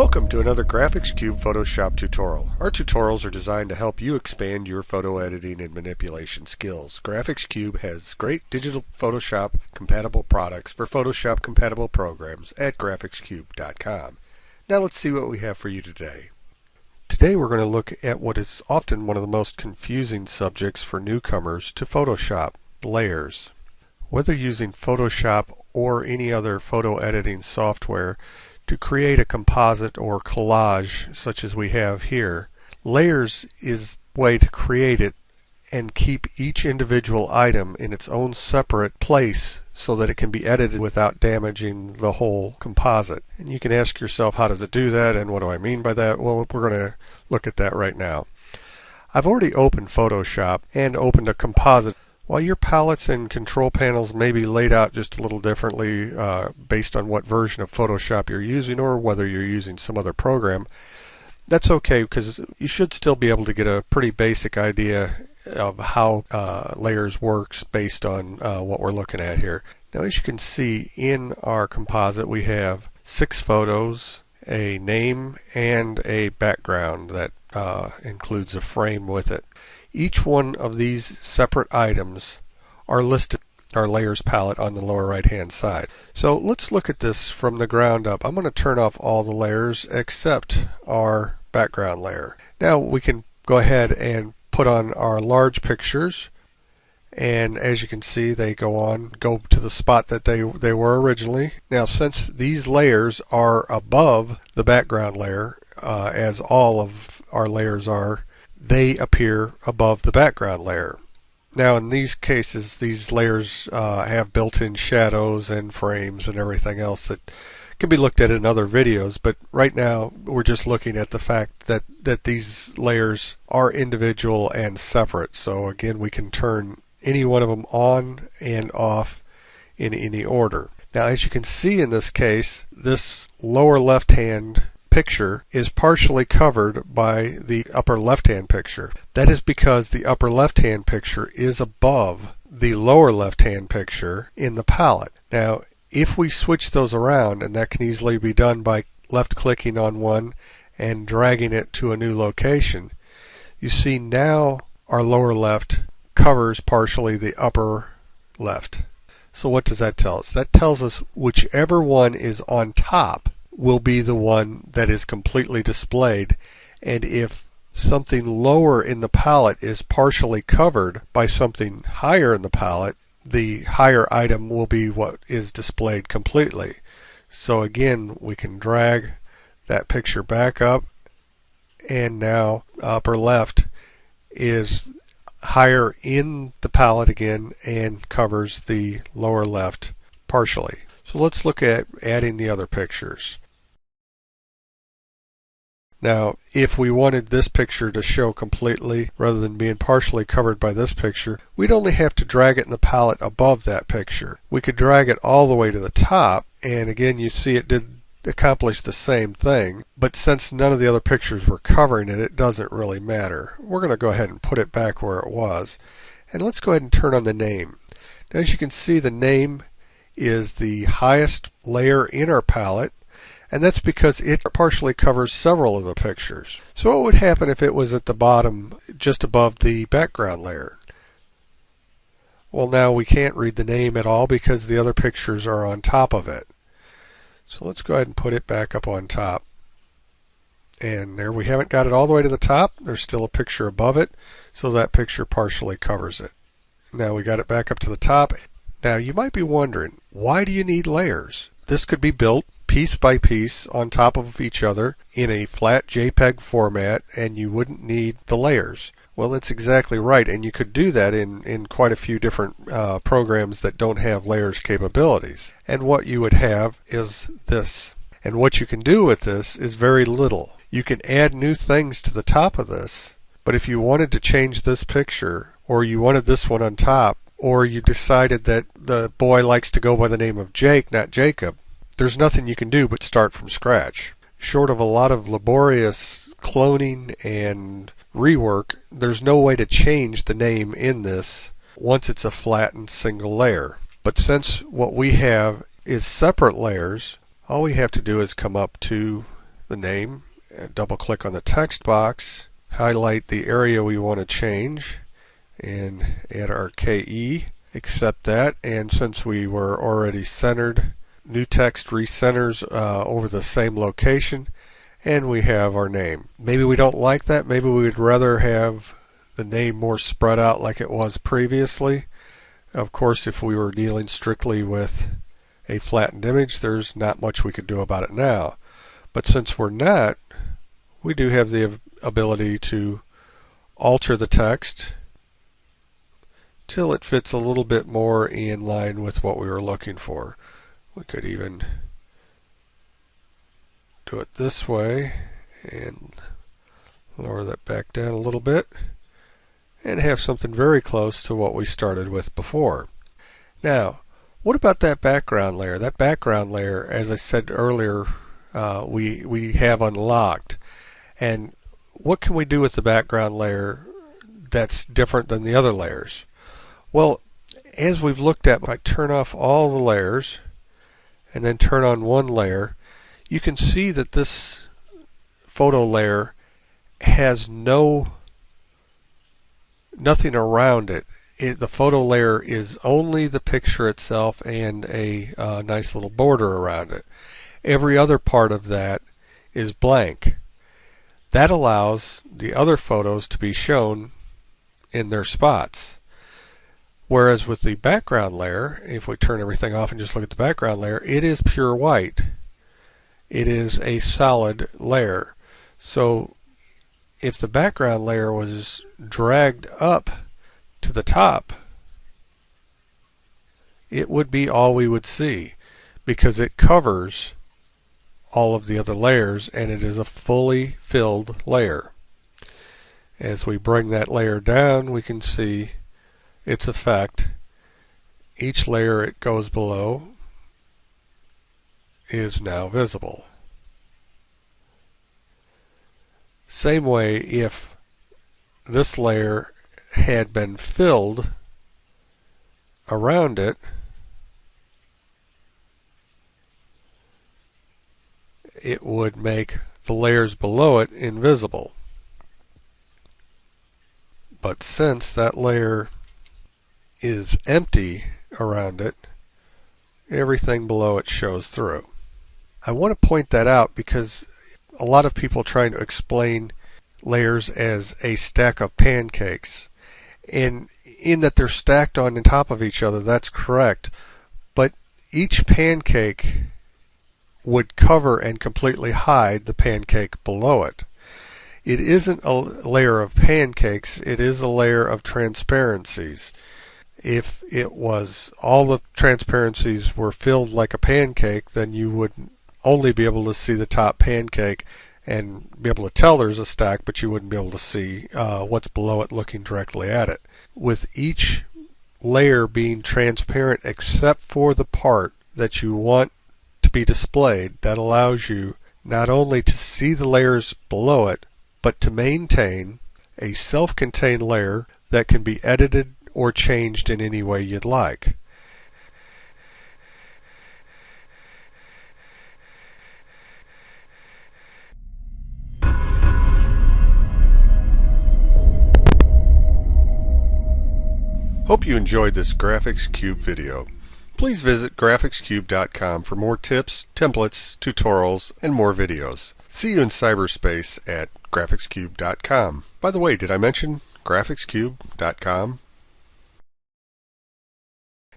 Welcome to another Graphics Cube Photoshop tutorial. Our tutorials are designed to help you expand your photo editing and manipulation skills. Graphics Cube has great digital Photoshop compatible products for Photoshop compatible programs at graphicscube.com. Now let's see what we have for you today. Today we're going to look at what is often one of the most confusing subjects for newcomers to Photoshop, layers. Whether using Photoshop or any other photo editing software, to create a composite or collage such as we have here, layers is the way to create it and keep each individual item in its own separate place so that it can be edited without damaging the whole composite. And you can ask yourself, how does it do that and what do I mean by that? Well, we're going to look at that right now. I've already opened Photoshop and opened a composite. While your palettes and control panels may be laid out just a little differently based on what version of Photoshop you're using or whether you're using some other program, that's okay because you should still be able to get a pretty basic idea of how layers works based on what we're looking at here. Now, as you can see in our composite, we have 6 photos, a name, and a background that includes a frame with it. Each one of these separate items are listed in our layers palette on the lower right hand side. So let's look at this from the ground up. I'm going to turn off all the layers except our background layer. Now we can go ahead and put on our large pictures, and as you can see they go to the spot that they were originally. Now since these layers are above the background layer, as all of our layers are, they appear above the background layer. Now in these cases, these layers have built-in shadows and frames and everything else that can be looked at in other videos, but right now we're just looking at the fact that these layers are individual and separate. So again, we can turn any one of them on and off in any order. Now as you can see in this case, this lower left hand picture is partially covered by the upper left hand picture. That is because the upper left hand picture is above the lower left hand picture in the palette. Now if we switch those around, and that can easily be done by left clicking on one and dragging it to a new location, you see now our lower left covers partially the upper left. So what does that tell us? That tells us whichever one is on top will be the one that is completely displayed, and if something lower in the palette is partially covered by something higher in the palette, the higher item will be what is displayed completely. So again, we can drag that picture back up, and now upper left is higher in the palette again and covers the lower left partially. So let's look at adding the other pictures. Now, if we wanted this picture to show completely rather than being partially covered by this picture, we'd only have to drag it in the palette above that picture. We could drag it all the way to the top, and again you see it did accomplish the same thing, but since none of the other pictures were covering it, it doesn't really matter. We're going to go ahead and put it back where it was, and let's go ahead and turn on the name. Now, as you can see, the name is the highest layer in our palette, and that's because it partially covers several of the pictures. So what would happen if it was at the bottom just above the background layer? Well, now we can't read the name at all because the other pictures are on top of it. So let's go ahead and put it back up on top. And there, we haven't got it all the way to the top. There's still a picture above it, so that picture partially covers it. Now we got it back up to the top. Now you might be wondering, why do you need layers? This could be built piece by piece on top of each other in a flat JPEG format, and you wouldn't need the layers. Well, that's exactly right, and you could do that in quite a few different programs that don't have layers capabilities. And what you would have is this. And what you can do with this is very little. You can add new things to the top of this, but if you wanted to change this picture, or you wanted this one on top, or you decided that the boy likes to go by the name of Jake, not Jacob, there's nothing you can do but start from scratch. Short of a lot of laborious cloning and rework, there's no way to change the name in this once it's a flattened single layer. But since what we have is separate layers, all we have to do is come up to the name, double click on the text box, highlight the area we want to change, and add our KE, accept that, and since we were already centered, new text recenters over the same location, and we have our name. Maybe we don't like that. Maybe we would rather have the name more spread out like it was previously. Of course, if we were dealing strictly with a flattened image, there's not much we could do about it now. But since we're not, we do have the ability to alter the text till it fits a little bit more in line with what we were looking for. We could even do it this way and lower that back down a little bit and have something very close to what we started with before. Now, what about that background layer? That background layer, as I said earlier, we have unlocked. And what can we do with the background layer that's different than the other layers? Well, as we've looked at, if I turn off all the layers and then turn on one layer, you can see that this photo layer has nothing around it. The photo layer is only the picture itself and a nice little border around it. Every other part of that is blank. That allows the other photos to be shown in their spots. Whereas with the background layer, if we turn everything off and just look at the background layer, it is pure white. It is a solid layer. So if the background layer was dragged up to the top, it would be all we would see because it covers all of the other layers and it is a fully filled layer. As we bring that layer down, we can see its effect. Each layer it goes below is now visible. Same way, if this layer had been filled around it, it would make the layers below it invisible. But since that layer is empty around it, everything below it shows through. I want to point that out because a lot of people try to explain layers as a stack of pancakes, and in that they're stacked on top of each other, that's correct, but each pancake would cover and completely hide the pancake below it. It isn't a layer of pancakes, it is a layer of transparencies. If it was all the transparencies were filled like a pancake, then you would only be able to see the top pancake and be able to tell there's a stack, but you wouldn't be able to see what's below it looking directly at it. With each layer being transparent except for the part that you want to be displayed, that allows you not only to see the layers below it, but to maintain a self-contained layer that can be edited or changed in any way you'd like. Hope you enjoyed this Graphics Cube video. Please visit graphicscube.com for more tips, templates, tutorials, and more videos. See you in cyberspace at graphicscube.com. By the way, did I mention graphicscube.com?